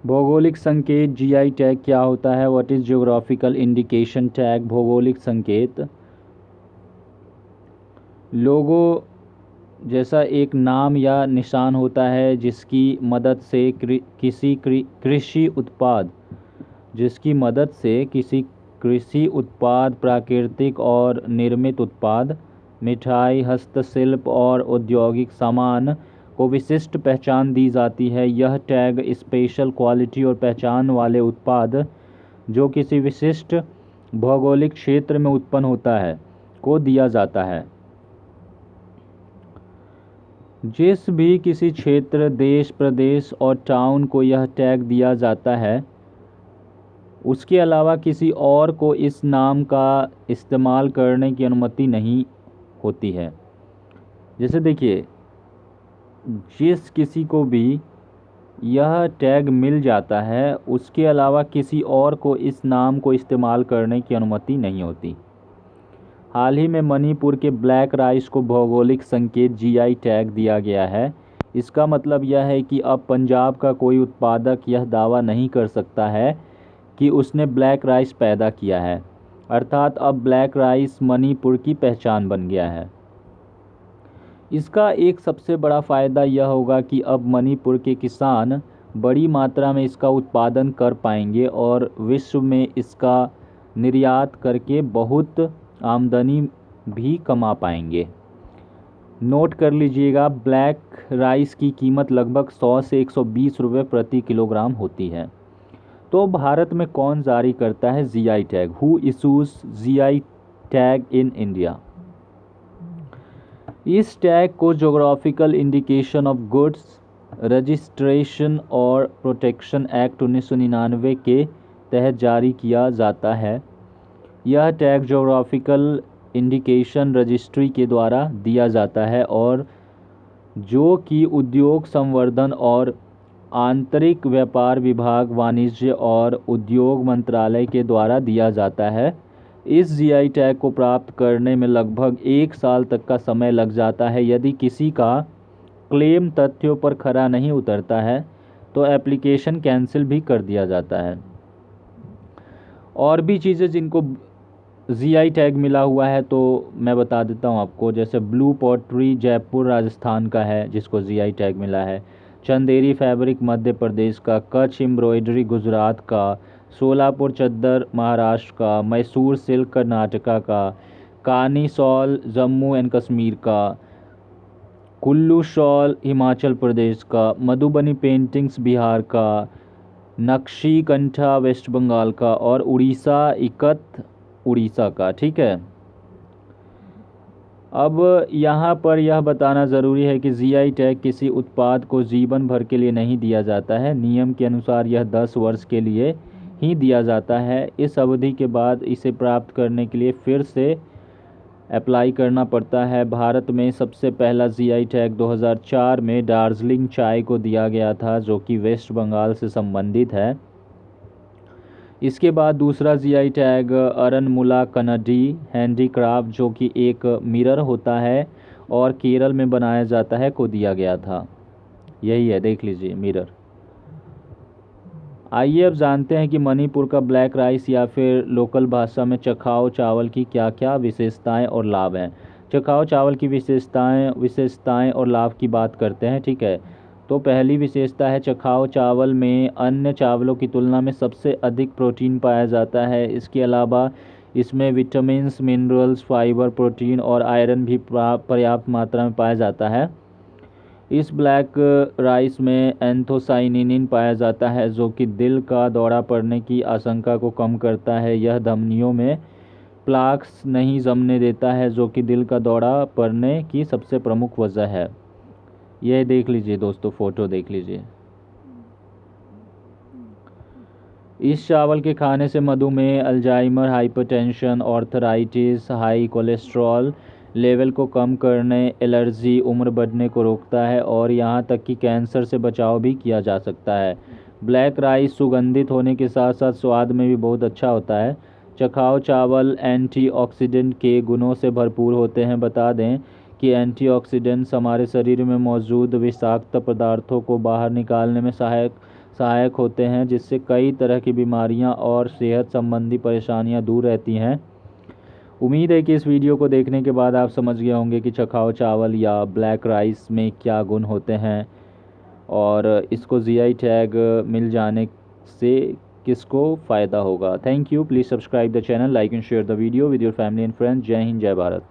भौगोलिक संकेत GI tag क्या होता है? What is geographical indication tag? भौगोलिक संकेत लोगो जैसा एक नाम या निशान होता है जिसकी मदद से किसी कृषि उत्पाद, प्राकृतिक और निर्मित उत्पाद, मिठाई, हस्तशिल्प और औद्योगिक सामान को विशिष्ट पहचान दी जाती है। यह टैग स्पेशल क्वालिटी और पहचान वाले उत्पाद जो किसी विशिष्ट भौगोलिक क्षेत्र में उत्पन्न होता है को दिया जाता है। जिस भी किसी क्षेत्र, देश, प्रदेश और टाउन को यह टैग दिया जाता है, उसके अलावा किसी और को इस नाम का इस्तेमाल करने की अनुमति नहीं होती है। जैसे देखिए, जिस किसी को भी यह टैग मिल जाता है, उसके अलावा किसी और को इस नाम को इस्तेमाल करने की अनुमति नहीं होती। हाल ही में मणिपुर के ब्लैक राइस को भौगोलिक संकेत जीआई टैग दिया गया है। इसका मतलब यह है कि अब पंजाब का कोई उत्पादक यह दावा नहीं कर सकता है कि उसने ब्लैक राइस पैदा किया है, अर्थात अब ब्लैक राइस मणिपुर की पहचान बन गया है। इसका एक सबसे बड़ा फ़ायदा यह होगा कि अब मणिपुर के किसान बड़ी मात्रा में इसका उत्पादन कर पाएंगे और विश्व में इसका निर्यात करके बहुत आमदनी भी कमा पाएंगे। नोट कर लीजिएगा, ब्लैक राइस की कीमत लगभग 100 से 120 रुपये प्रति किलोग्राम होती है। तो भारत में कौन जारी करता है GI tag? Who issues GI tag in India? इस टैग को geographical indication of goods registration और प्रोटेक्शन एक्ट 1999 के तहत जारी किया जाता है। यह टैग ज्योग्राफिकल इंडिकेशन रजिस्ट्री के द्वारा दिया जाता है और जो कि उद्योग संवर्धन और आंतरिक व्यापार विभाग, वाणिज्य और उद्योग मंत्रालय के द्वारा दिया जाता है। इस जीआई टैग को प्राप्त करने में लगभग 1 साल तक का समय लग जाता है। यदि किसी का क्लेम तथ्यों पर खरा नहीं उतरता है तो एप्लीकेशन कैंसिल भी कर दिया जाता है। और भी चीज़ें जिनको जीआई टैग मिला हुआ है तो मैं बता देता हूँ आपको। जैसे ब्लू पॉटरी जयपुर राजस्थान का है जिसको जीआई टैग मिला है, चंदेरी फैब्रिक मध्य प्रदेश का, कच्छ एम्ब्रॉयडरी गुजरात का, सोलापुर चद्दर महाराष्ट्र का, मैसूर सिल्क कर्नाटका का, कानी शॉल जम्मू एंड कश्मीर का, कुल्लू शॉल हिमाचल प्रदेश का, मधुबनी पेंटिंग्स बिहार का, नक्शी कंठा वेस्ट बंगाल का और उड़ीसा इकत उड़ीसा का। ठीक है, अब यहाँ पर यह बताना ज़रूरी है कि जीआई टैग किसी उत्पाद को जीवन भर के लिए नहीं दिया जाता है। नियम के अनुसार यह 10 वर्ष के लिए ही दिया जाता है। इस अवधि के बाद इसे प्राप्त करने के लिए फिर से अप्लाई करना पड़ता है। भारत में सबसे पहला जीआई टैग 2004 में दार्जिलिंग चाय को दिया गया था जो कि वेस्ट बंगाल से संबंधित है। इसके बाद दूसरा जीआई टैग अरनमुला कन्नडी हैंडीक्राफ्ट जो कि एक मिरर होता है और केरल में बनाया जाता है को दिया गया था। यही है, देख लीजिए, मिरर। आइए अब जानते हैं कि मणिपुर का ब्लैक राइस या फिर लोकल भाषा में चखाओ चावल की क्या क्या विशेषताएं और लाभ हैं। चखाओ चावल की विशेषताएं और लाभ की बात करते हैं। ठीक है, तो पहली विशेषता है, चखाओ चावल में अन्य चावलों की तुलना में सबसे अधिक प्रोटीन पाया जाता है। इसके अलावा इसमें विटामिन्स, मिनरल्स, फाइबर, प्रोटीन और आयरन भी पर्याप्त मात्रा में पाया जाता है। इस ब्लैक राइस में एंथोसाइनिन पाया जाता है जो कि दिल का दौरा पड़ने की आशंका को कम करता है। यह धमनियों में प्लाक्स नहीं जमने देता है जो कि दिल का दौरा पड़ने की सबसे प्रमुख वजह है। यह देख लीजिए दोस्तों, फोटो देख लीजिए। इस चावल के खाने से मधुमेह, Alzheimer, hypertension, arthritis, high cholesterol level को कम करने, एलर्जी, उम्र बढ़ने को रोकता है और यहाँ तक कि कैंसर से बचाव भी किया जा सकता है। ब्लैक राइस सुगंधित होने के साथ साथ स्वाद में भी बहुत अच्छा होता है। चखाओ चावल एंटीऑक्सीडेंट के गुणों से भरपूर होते हैं। बता दें कि एंटीऑक्सीडेंट्स हमारे शरीर में मौजूद विषाक्त पदार्थों को बाहर निकालने में सहायक होते हैं, जिससे कई तरह की बीमारियां और सेहत संबंधी परेशानियां दूर रहती हैं। उम्मीद है कि इस वीडियो को देखने के बाद आप समझ गए होंगे कि चखाओ चावल या ब्लैक राइस में क्या गुण होते हैं और इसको जीआई टैग मिल जाने से किसको फ़ायदा होगा। Thank you. Please subscribe the channel, like and share the video with your family and friends. जय हिंद, जय भारत।